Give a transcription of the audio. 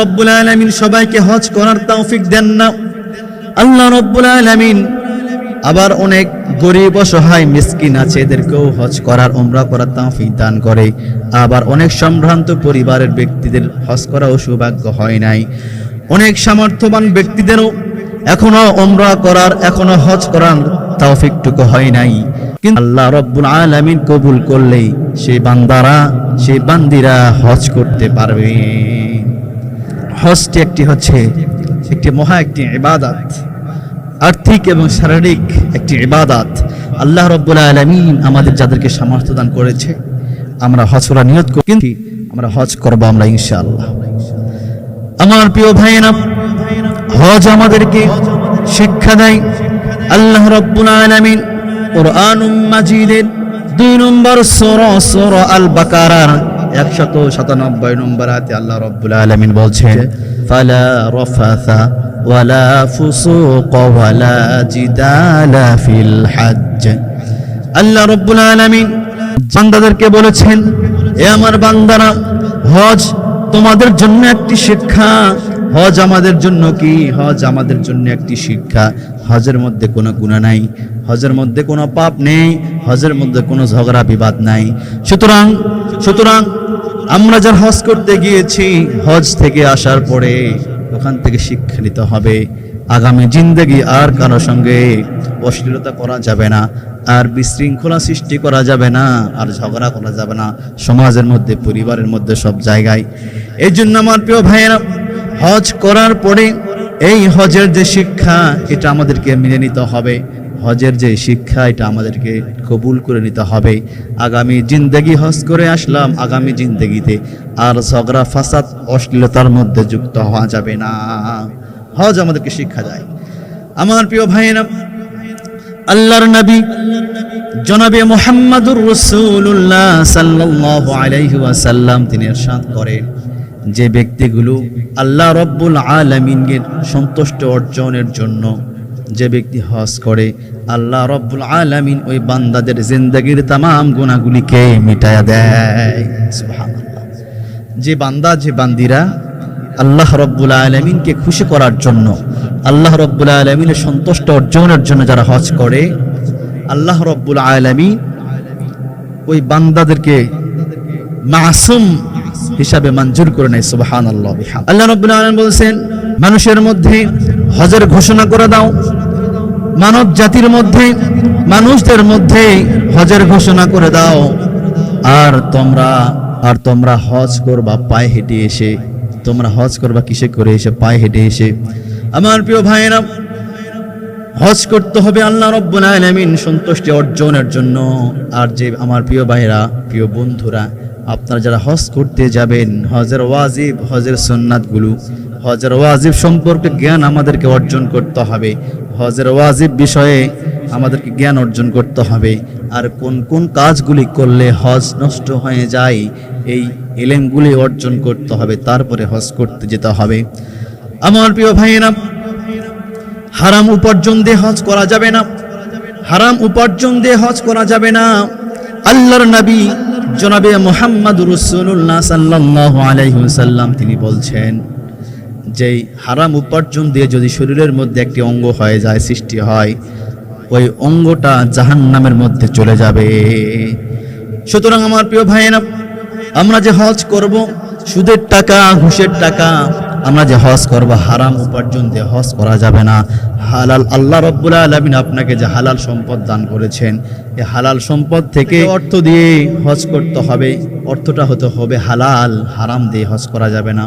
রব্বুল আলামিন সবাইকে হজ করার তৌফিক দেন না। আল্লাহ রব্বুল আলামিন আবার অনেক গরিব অসহায় মিসকিন আছে, এদেরকেও হজ করার উমরা করার তৌফিক দান করে। আবার অনেক সম্ভ্রান্ত পরিবারের ব্যক্তিদের হজ করাও সৌভাগ্য হয় নাই। অনেক সামর্থ্যবান ব্যক্তিদেরও এখনো উমরা করার, এখনো হজ করার তৌফিকটুকু হয় নাই। কিন্তু আল্লাহ রব্বুল আলামিন কবুল করলেই সেই বান্দারা, সেই বান্দিরা হজ করতে পারবে। হজটি একটি মহা একটি ইবাদত, আর্থিক এবং শারীরিক একটি ইবাদত। আল্লাহ রব্বুল আলামিন আমাদের যাদেরকে সামর্থ্য দান করেছে, আমরা হজ করার নিয়ত করি, কিন্তু আমরা হজ করব আমরা ইনশাআল্লাহ। আমার প্রিয় ভাইয়েরা, হজ আমাদেরকে শিক্ষা দেয়। আল্লাহ রব্বুল আলামিন কুরআনুম মাজিদের 2 নম্বর সূরা আল বাকারার 197 নম্বর আয়াতে আল্লাহ রব্বুল আলামিন বলছেন, ফালা রাফাসা ওয়ালা ফুসুকা ওয়ালা জিদালা ফিল হজ্জ। আল্লাহ রব্বুল আলামিন বান্দাদেরকে বলেছেন, এ আমার বান্দারা, হজ তোমাদের জন্য একটি শিক্ষা। হজ আমাদের জন্য কি? হজ আমাদের জন্য একটি শিক্ষা। হজের মধ্যে কোনো গুনাহ নাই, হজের মধ্যে কোনো পাপ নেই, হজের মধ্যে কোনো ঝগড়া বিবাদ নাই। সুতরাং আমরা যারা হজ করতে গিয়েছি, হজ থেকে আসার পরে ওখান থেকে শিক্ষা নিতে হবে। আগামী জিন্দেগি আর কারো সঙ্গে অশ্লীলতা করা যাবে না, আর বিশৃঙ্খলা সৃষ্টি করা যাবে না, আর ঝগড়া করা যাবে না সমাজের মধ্যে, পরিবারের মধ্যে, সব জায়গায়। এই জন্য আমার প্রিয় ভাইয়েরা, হজ করার পরে এই হজের যে শিক্ষা, এটা আমাদেরকে মেনে নিতে হবে। হজের যে শিক্ষা, এটা আমাদেরকে কবুল করে নিতে হবে। আগামী জিন্দেগি হজ করে আসলাম, আগামী জিন্দেগিতে আর ঝগড়া ফাসাদ অশ্লীলতার মধ্যে যুক্ত হওয়া যাবে না। হজ আমাদেরকে শিক্ষা দেয়। আমার প্রিয় ভাইয়েরা, আল্লাহর নবী জনাবে মুহাম্মদুর রাসূলুল্লাহ সাল্লাল্লাহু আলাইহি ওয়াসাল্লাম তিনি ইরশাদ করেন, যে ব্যক্তিগুলো আল্লাহ রব্বুল আলামিনের সন্তুষ্ট অর্জনের জন্য যে ব্যক্তি হজ করে, আল্লাহ রব্বুল আলামিন ওই বান্দাদের জিন্দেগির তামাম গুনাহগুলিকে মিটায়া দেয়। সুবহানাল্লাহ। যে বান্দা, যে বান্দিরা আল্লাহ রব্বুল আলামিনকে খুশি করার জন্য, আল্লাহ রব্বুল আলামিনের সন্তুষ্ট অর্জনের জন্য যারা হজ করে, আল্লাহ রব্বুল আলামিন ওই বান্দাদেরকে মাসুম হিসাবে মঞ্জুর করে নেয়। সুবহানাল্লাহ। আল্লাহ রাব্বুল আলামিন বলেছেন, মানুষের মধ্যে হজের ঘোষণা করে দাও, মানব জাতির মধ্যে, মানুষদের মধ্যে হজের ঘোষণা করে দাও, আর তোমরা হজ করবা পায়ে হেঁটে এসে। তোমরা হজ করবা কিসে করে? এসে, পায়ে হেঁটে এসে। আমার প্রিয় ভাইয়েরা, হজ করতে হবে আল্লাহ রাব্বুল আলামিন সন্তুষ্টি অর্জনের জন্য। আর যে আমার প্রিয় ভাইয়েরা, প্রিয় বন্ধুরা, আপনারা যারা হজ করতে যাবেন, হজের ওয়াজিব, হজের সুন্নাতগুলো, হজের ওয়াজিব সম্পর্কে জ্ঞান আমাদেরকে অর্জন করতে হবে। হজের ওয়াজিব বিষয়ে আমাদেরকে জ্ঞান অর্জন করতে হবে। আর কোন কোন কাজগুলি করলে হজ নষ্ট হয়ে যায়, এই ইলমগুলি অর্জন করতে হবে, তারপরে হজ করতে যেতে হবে। আমার প্রিয় ভাইয়েরা, হারাম উপার্জন দিয়ে হজ করা যাবে না। হারাম উপার্জন দিয়ে হজ করা যাবে না। আল্লাহর নবী জনাবে মুহাম্মদুর রাসূলুল্লাহ সাল্লাল্লাহু আলাইহি ওয়াসাল্লাম তিনি বলছেন, যে হারাম উপার্জন দিয়ে যদি শরীরের মধ্যে একটি অঙ্গ হয়ে যায়, সৃষ্টি হয়, ওই অঙ্গটা জাহান্নামের মধ্যে চলে যাবে। সুতরাং আমার প্রিয় ভাইয়েরা, আমরা যে হজ করব, সুদের টাকা, ঘুষের টাকা, আমরা যে হজ করব, হারাম উপার্জন দিয়ে হজ করা যাবে না। হালাল, আল্লাহ রাব্বুল আলামিন আপনাকে যে হালাল সম্পদ দান করেছেন, এই হালাল সম্পদ থেকে অর্থ দিয়ে হজ করতে হবে। অর্থটা হতে হবে হালাল, হারাম দিয়ে হজ করা যাবে না।